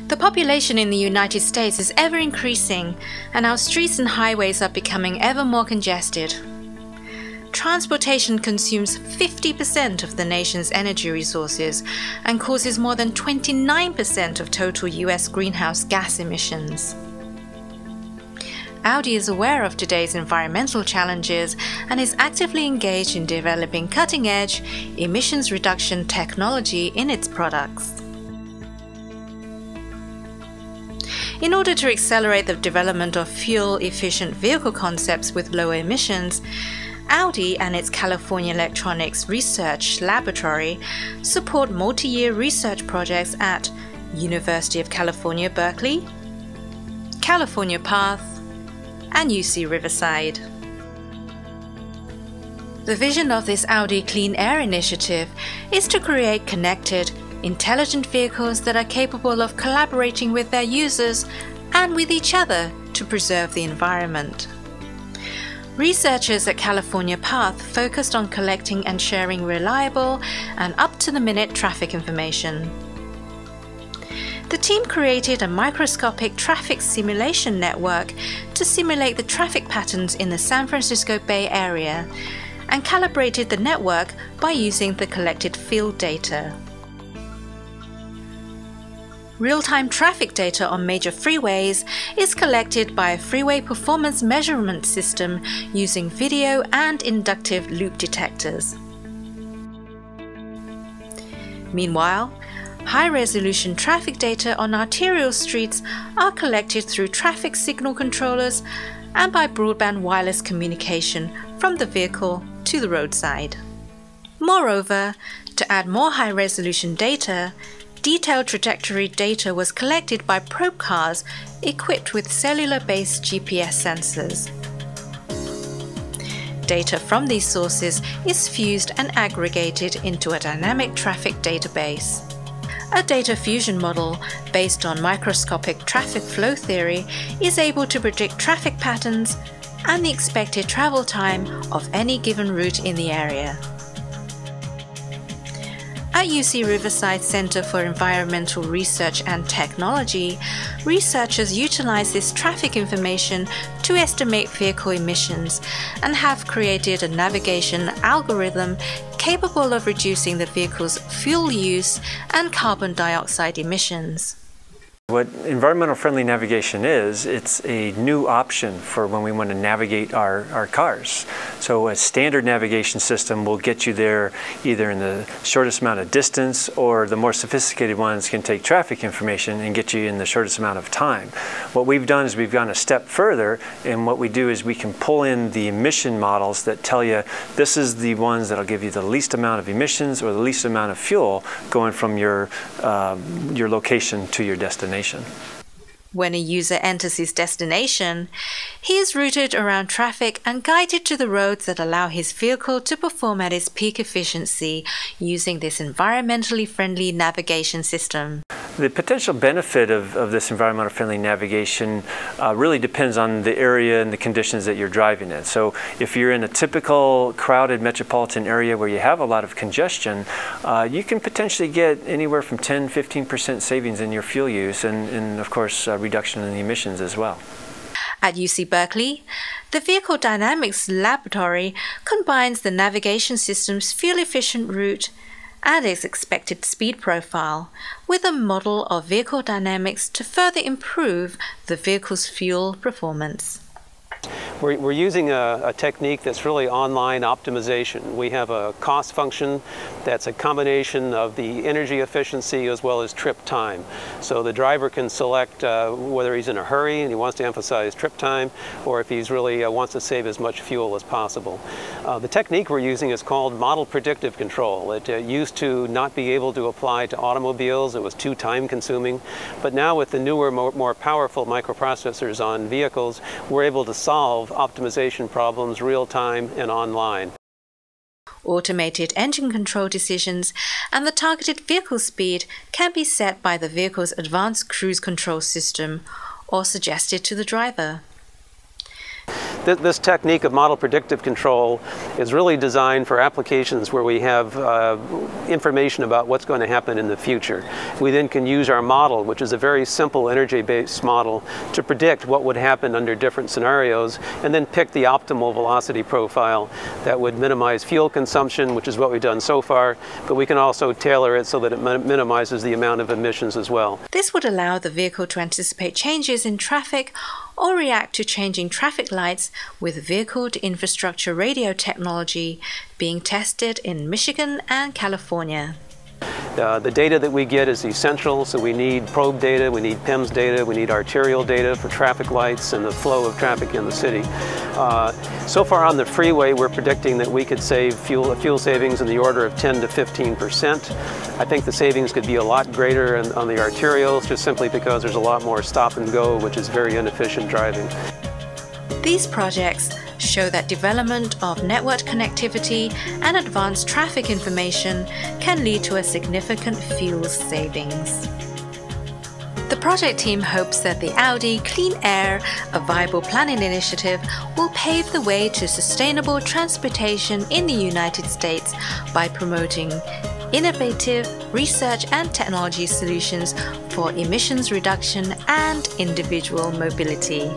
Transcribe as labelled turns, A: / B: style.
A: The population in the United States is ever increasing, and our streets and highways are becoming ever more congested. Transportation consumes 50% of the nation's energy resources and causes more than 29% of total US greenhouse gas emissions. Audi is aware of today's environmental challenges and is actively engaged in developing cutting-edge emissions reduction technology in its products. In order to accelerate the development of fuel-efficient vehicle concepts with lower emissions, Audi and its California Electronics Research Laboratory support multi-year research projects at University of California, Berkeley, California Path, and UC Riverside. The vision of this Audi Clean Air initiative is to create connected, intelligent vehicles that are capable of collaborating with their users and with each other to preserve the environment. Researchers at California Path focused on collecting and sharing reliable and up-to-the-minute traffic information. The team created a microscopic traffic simulation network to simulate the traffic patterns in the San Francisco Bay Area and calibrated the network by using the collected field data. Real-time traffic data on major freeways is collected by a freeway performance measurement system using video and inductive loop detectors. Meanwhile, high-resolution traffic data on arterial streets are collected through traffic signal controllers and by broadband wireless communication from the vehicle to the roadside. Moreover, to add more high-resolution data, detailed trajectory data was collected by probe cars equipped with cellular-based GPS sensors. Data from these sources is fused and aggregated into a dynamic traffic database. A data fusion model based on microscopic traffic flow theory is able to predict traffic patterns and the expected travel time of any given route in the area. At UC Riverside Center for Environmental Research and Technology, researchers utilize this traffic information to estimate vehicle emissions and have created a navigation algorithm capable of reducing the vehicle's fuel use and carbon dioxide emissions.
B: What environmental friendly navigation is, it's a new option for when we want to navigate our cars. So a standard navigation system will get you there either in the shortest amount of distance, or the more sophisticated ones can take traffic information and get you in the shortest amount of time. What we've done is we've gone a step further, and what we do is we can pull in the emission models that tell you this is the ones that'll give you the least amount of emissions or the least amount of fuel going from your location to your destination.
A: When a user enters his destination, he is routed around traffic and guided to the roads that allow his vehicle to perform at its peak efficiency using this environmentally friendly navigation system.
B: The potential benefit of this environmental friendly navigation really depends on the area and the conditions that you're driving in. So if you're in a typical crowded metropolitan area where you have a lot of congestion, you can potentially get anywhere from 10–15% savings in your fuel use and of course reduction in the emissions as well.
A: At UC Berkeley, the Vehicle Dynamics Laboratory combines the navigation system's fuel-efficient route and its expected speed profile with a model of vehicle dynamics to further improve the vehicle's fuel performance.
C: We're using a technique that's really online optimization. We have a cost function that's a combination of the energy efficiency as well as trip time. So the driver can select whether he's in a hurry and he wants to emphasize trip time, or if he's really wants to save as much fuel as possible. The technique we're using is called model predictive control. It used to not be able to apply to automobiles. It was too time consuming. But now with the newer, more powerful microprocessors on vehicles, we're able to solve optimization problems real time and online.
A: Automated engine control decisions and the targeted vehicle speed can be set by the vehicle's advanced cruise control system or suggested to the driver.
C: This technique of model predictive control is really designed for applications where we have information about what's going to happen in the future. We then can use our model, which is a very simple energy-based model, to predict what would happen under different scenarios, and then pick the optimal velocity profile that would minimize fuel consumption, which is what we've done so far, but we can also tailor it so that it minimizes the amount of emissions as well.
A: This would allow the vehicle to anticipate changes in traffic or react to changing traffic lights with vehicle-to-infrastructure radio technology being tested in Michigan and California.
C: The data that we get is essential, so we need probe data, we need PEMS data, we need arterial data for traffic lights and the flow of traffic in the city. So far on the freeway, we're predicting that we could save fuel savings in the order of 10 to 15%. I think the savings could be a lot greater on the arterials, just simply because there's a lot more stop and go, which is very inefficient driving.
A: These projects show that development of network connectivity and advanced traffic information can lead to a significant fuel savings. The project team hopes that the Audi Clean Air, a viable planning initiative, will pave the way to sustainable transportation in the United States by promoting innovative research and technology solutions for emissions reduction and individual mobility.